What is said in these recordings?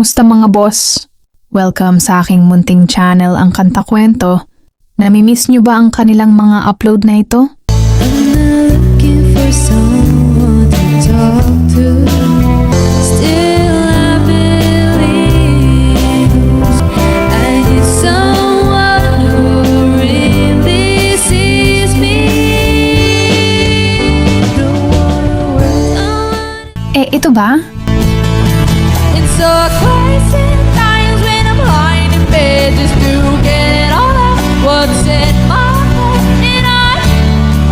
Kamusta mga boss? Welcome sa aking munting channel, ang Kanta Kwento. Namimiss nyo ba ang kanilang mga upload na ito? I'm not looking for someone to talk to. Still I believe I need someone who really sees me. Don't wanna work on. Ito ba? And so I cry sometimes when I'm lying in bed just to get it all out. What's in my head, and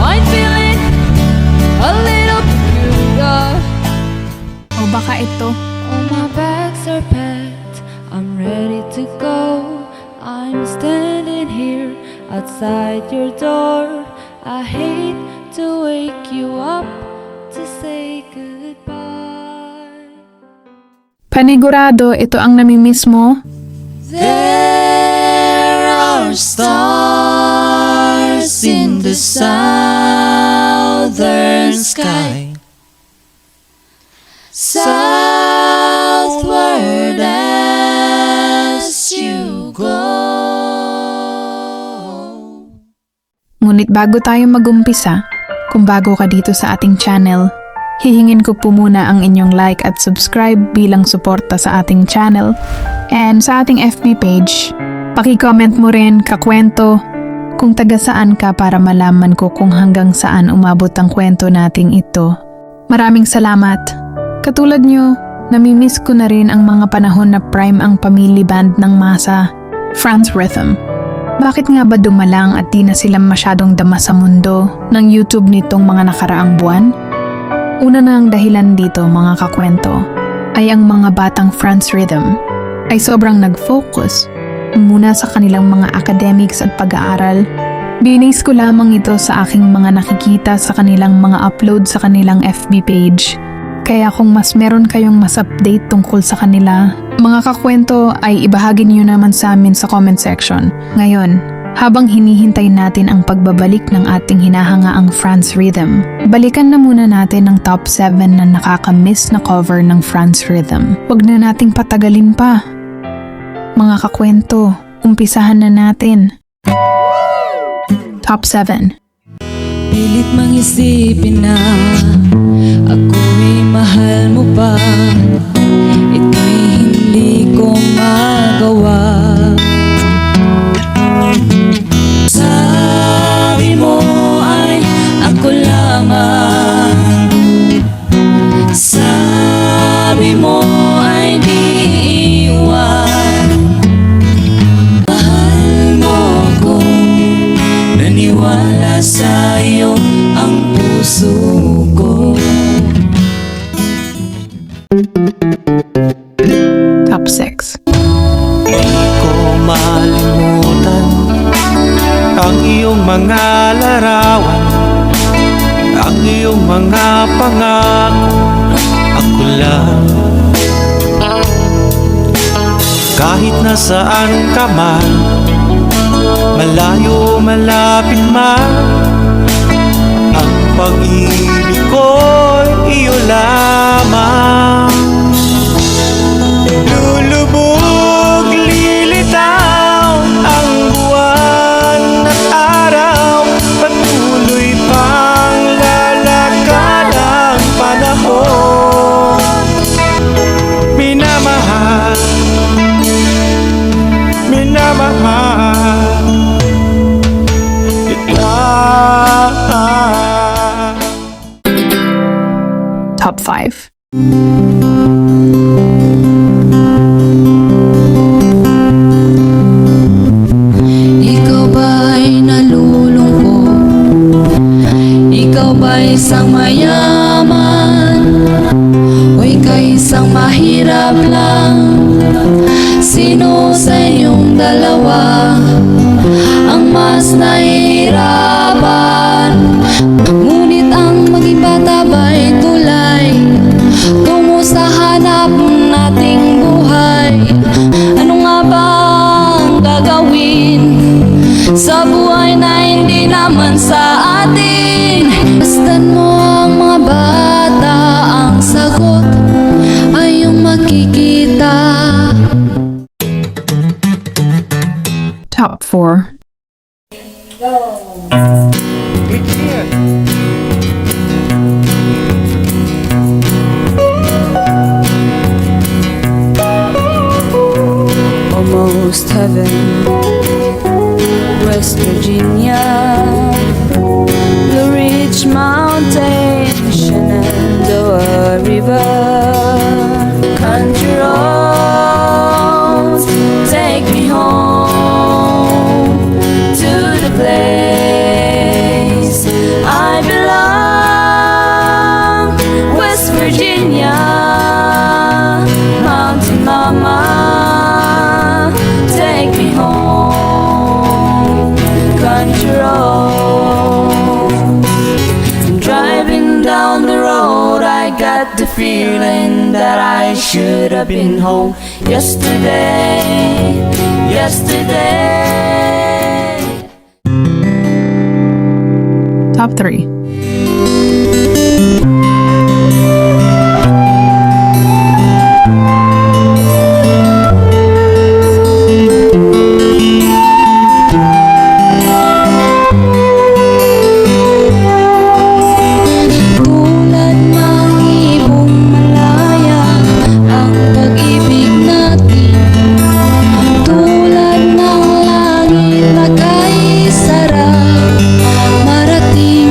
I'm feeling a little peculiar. O baka ito? All my bags are packed, I'm ready to go. I'm standing here outside your door. I hate to wake you up to say goodbye. Panigurado, ito ang namimiss mo? There are stars in the southern sky, southward as you go. Ngunit bago tayo mag-umpisa, kung bago ka dito sa ating channel, hihingin ko po muna ang inyong like at subscribe bilang suporta sa ating channel and sa ating FB page. Paki-comment mo rin, kakwento, kung taga saan ka para malaman ko kung hanggang saan umabot ang kwento nating ito. Maraming salamat. Katulad nyo, namimiss ko na rin ang mga panahon na prime ang Pamilya Band ng Masa, France Rhythm. Bakit nga ba dumalang at di na sila masyadong dama sa mundo ng YouTube nitong mga nakaraang buwan? Una na ang dahilan dito, mga kakwento, ay ang mga batang France Rhythm ay sobrang nag-focus muna sa kanilang mga academics at pag-aaral. Binis ko lamang ito sa aking mga nakikita sa kanilang mga upload sa kanilang FB page. Kaya kung mas meron kayong mas update tungkol sa kanila, mga kakwento, ay ibahagi niyo naman sa amin sa comment section. Ngayon, habang hinihintay natin ang pagbabalik ng ating hinahangaang France Rhythm, balikan na muna natin ang top 7 na nakakamiss na cover ng France Rhythm. Huwag na nating patagalin pa. Mga kakwento, umpisahan na natin. Top 7. Pilit mang isipin na ako'y mahal mo pa. Ito'y hindi ko magawa. Sabi mo ay ako lamang. Sabi mo ay di iwan. Mahal mo ako, naniwala sa'yo ang puso ko. Top 6. Di ko malimutan ang iyong mga larawan, ang iyong mga pangako. Ako lang, kahit nasaan ka man, malayo malapit man, ang pag-ibig ko'y iyo lamang. Lulubog, lilitaw ang buwan at araw, patuloy pang lalakad ang panahon. Minamahal, minamahal kita. Top 5. Ikaw ba'y nalulungkot? Ikaw ba'y isang mayaman? O ika'y isang mahirap lang? Sino sa inyong dalawa ang mas nahihirapan? Ngunit ang maging bata ba'y tulay tungo sa hanap nating buhay? Ano nga ba ang gagawin sa buhay na hindi naman sa atin? Bastan mo ang mga bata, ang sagot ay yung makikita. 4. Click here. Almost heaven, West Virginia, Blue Ridge Mountain, Shenandoah River, country roads take me home to the place I belong, West Virginia, Mountain Mama. Take me home, country roads. Driving down the road, I got the feeling that I should have been home yesterday, yesterday. Top 3. Tulad ng ibong malaya ang pag-ibig natin, tulad ng langit na kay sarap marating.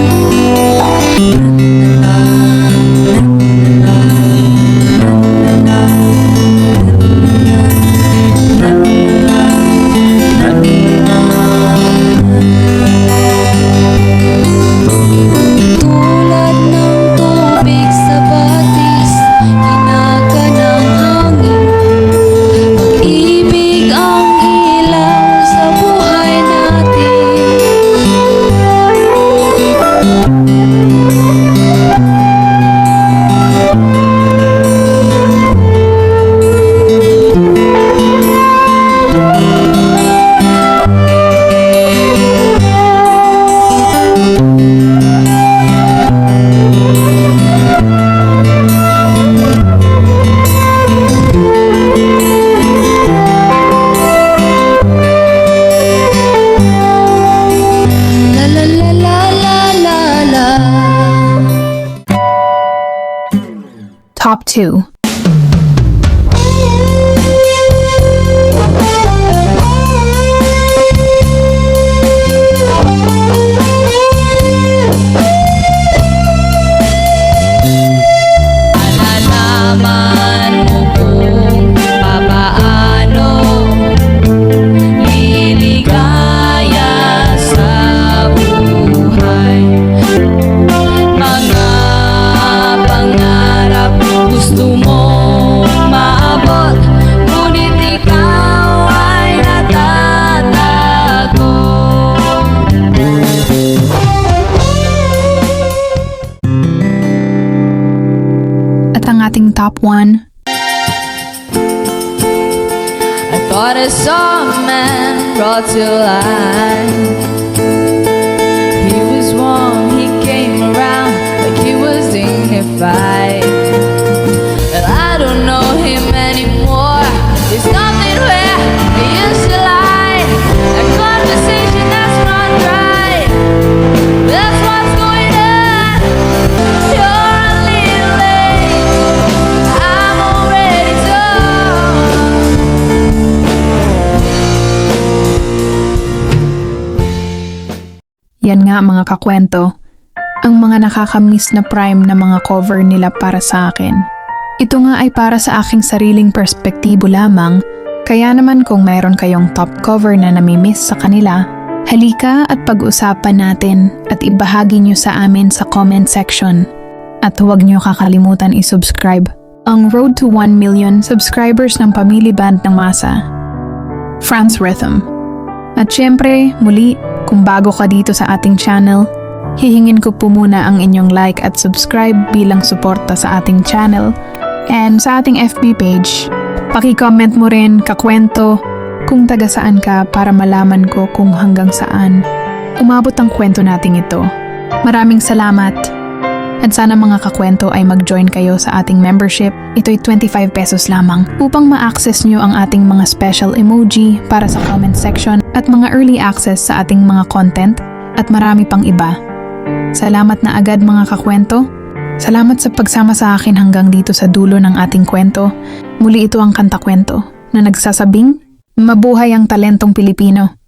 Tulad ng tubig sa batis, hinaka ng hangin. Pag-ibig ang ilaw sa buhay natin. La la la la la la la. Top 2. Nalaman mo kung papaano liligaya sa buhay. Mga pangarap gusto mong maabot, ngunit ikaw ay natatago. At ang ating top 1. I thought I saw a man brought to life. He was warm, he came around like he was dignified. But I don't know him anymore. There's nothing where he used to lie. A conversation that's not right. That's what's going on. You're a little late. I'm already done. Yan nga mga kakwento, ang mga nakakamiss na prime na mga cover nila para sa akin. Ito nga ay para sa aking sariling perspektibo lamang, kaya naman kung mayroon kayong top cover na namimiss sa kanila, halika at pag-usapan natin at ibahagi nyo sa amin sa comment section. At huwag nyo kakalimutan i-subscribe ang Road to 1 Million subscribers ng Pamili Band ng Masa, France Rhythm. At syempre, muli, kung bago ka dito sa ating channel, hihingin ko po muna ang inyong like at subscribe bilang suporta sa ating channel and sa ating FB page. Paki-comment mo rin, kakwento, kung taga saan ka para malaman ko kung hanggang saan umabot ang kwento nating ito. Maraming salamat. At sana mga kakwento ay mag-join kayo sa ating membership. Ito'y 25 pesos lamang upang ma-access nyo ang ating mga special emoji para sa comment section at mga early access sa ating mga content at marami pang iba. Salamat na agad mga kakwento. Salamat sa pagsama sa akin hanggang dito sa dulo ng ating kwento. Muli ito ang Kanta Kwento na nagsasabing, mabuhay ang talentong Pilipino.